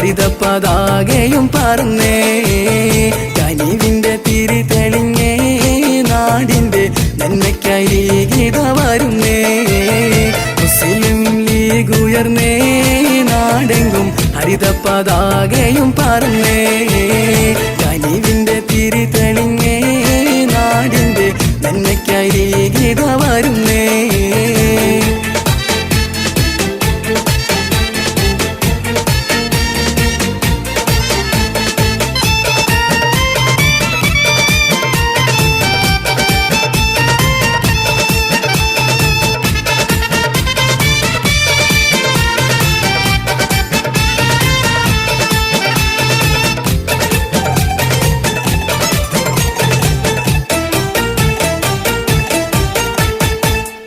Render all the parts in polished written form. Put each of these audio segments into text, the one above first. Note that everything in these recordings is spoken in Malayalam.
ഹരിത പതാകയും പറന്നേ. കനിവിന്റെ തിരി തെളിഞ്ഞേ നാടിന്റെ നന്മയ്ക്കായി ഗീത വരുന്നേ. മുസ്ലിം ലീഗ് ഉയർന്നേ നാടെങ്കും ഹരിത പതാകയും പറന്നേ. കനിവിന്റെ തിരി തെളിഞ്ഞേ നാടിന്റെ നന്മയ്ക്കായി ഗീത വരുന്നേ.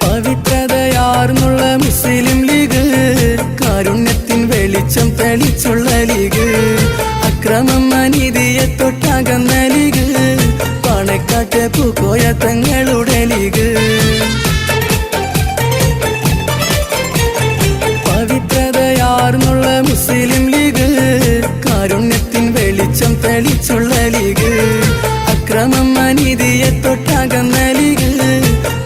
പവിത്രതയാർന്നുള്ള മുസ്ലിം ലീഗ്, കാരുണ്യത്തിൻ വെളിച്ചം തെളിച്ചുള്ള ലീഗ്, അക്രമം അനീതിയെ തൊട്ടകന്ന ലീഗ്, പണക്കാട്ട് പൂക്കോയ തങ്ങളുടെ ലീഗ്. പവിത്രതയാർന്നുള്ള മുസ്ലിം ലീഗ്, കാരുണ്യത്തിൻ വെളിച്ചം തെളിച്ചുള്ള ലീഗ്, അക്രമം അനീതിയെ തൊട്ടകന്ന ലീഗ്,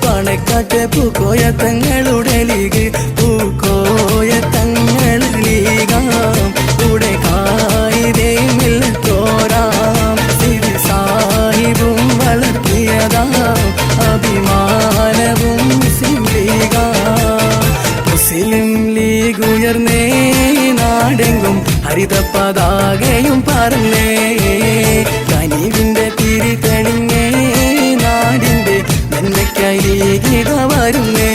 പണക്കാട്ട് പൂക്കോയ തങ്ങളുടെ ലീഗ്. പൂക്കോയ തങ്ങൾ ലീഗാം കൂടെ കായിതേമിൽ തോരാം, സിരി സാഹിബും വളർത്തിയതാം അഭിമാനവും മുസ്ലിം ലീഗാം. മുസ്ലിം ലീഗ് ഉയർന്നേ നാടെങ്കും ഹരിത പതാകയും പറന്നേ. കനിവിന്റെ തിരി തെളിഞ്ഞേ നാടിന്റെ നന്മയ്ക്കായി ഗീത വരുന്നേ.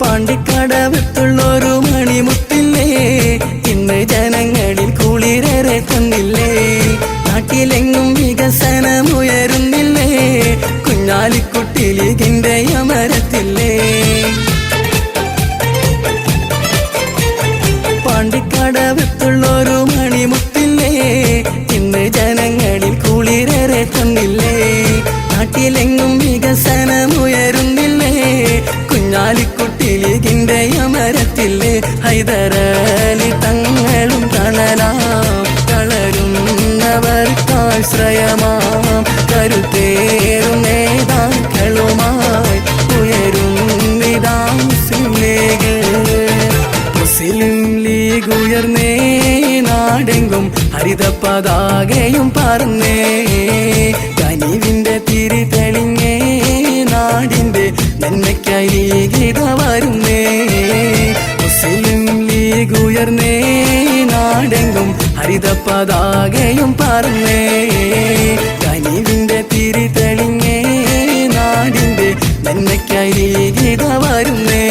പാണ്ടിക്കടവത്തുള്ളൊരു മണിമുത്തില്ലേ, ഇന്ന് ജനങ്ങളിൽ കുളിരേറെ തന്നില്ലേ. നാട്ടിലെങ്ങും വികസനമുയരുന്നില്ലേ, കുഞ്ഞാലിക്കുട്ടി ലീഗിന്റെ അമരത്തില്ലേ. പാണ്ടിക്കടവത്തുള്ളൊരു മണിമുത്തില്ലേ, ഇന്ന് ജനങ്ങളിൽ കുളിരേറെ തന്നില്ലേ. നാട്ടിലെങ്ങും വികസനമുയരുന്നില്ലേ, കുഞ്ഞാലിക്കുട്ടി ലീഗിന്റെ അമരത്തില്ലേ. ഹൈദരലി തങ്ങളും തണലാം, തളരുന്നവർക്കാശ്രയമാം, കരുത്തേറും നേതാക്കളുമായി ഉയരുന്നിതാ മുസ്ലിം ലീഗ്. മുസ്ലിം ലീഗ് ഉയർന്നേ നാടെങ്കും ഹരിത പതാകയും പറന്നേ. കനിവിന്റെ തിരി തെളിഞ്ഞേ നാടിന്റെ നന്മയ്ക്കായി ഗീത വരുന്നേ. മുസ്ലിം ലീഗ് ഉയർന്നേ നാടെങ്കും ഹരിത പതാകയും പറന്നേ. കനിവിന്റെ തിരി തെളിഞ്ഞേ നാടിന്റെ നന്മയ്ക്കായി ഗീത വരുന്നേ.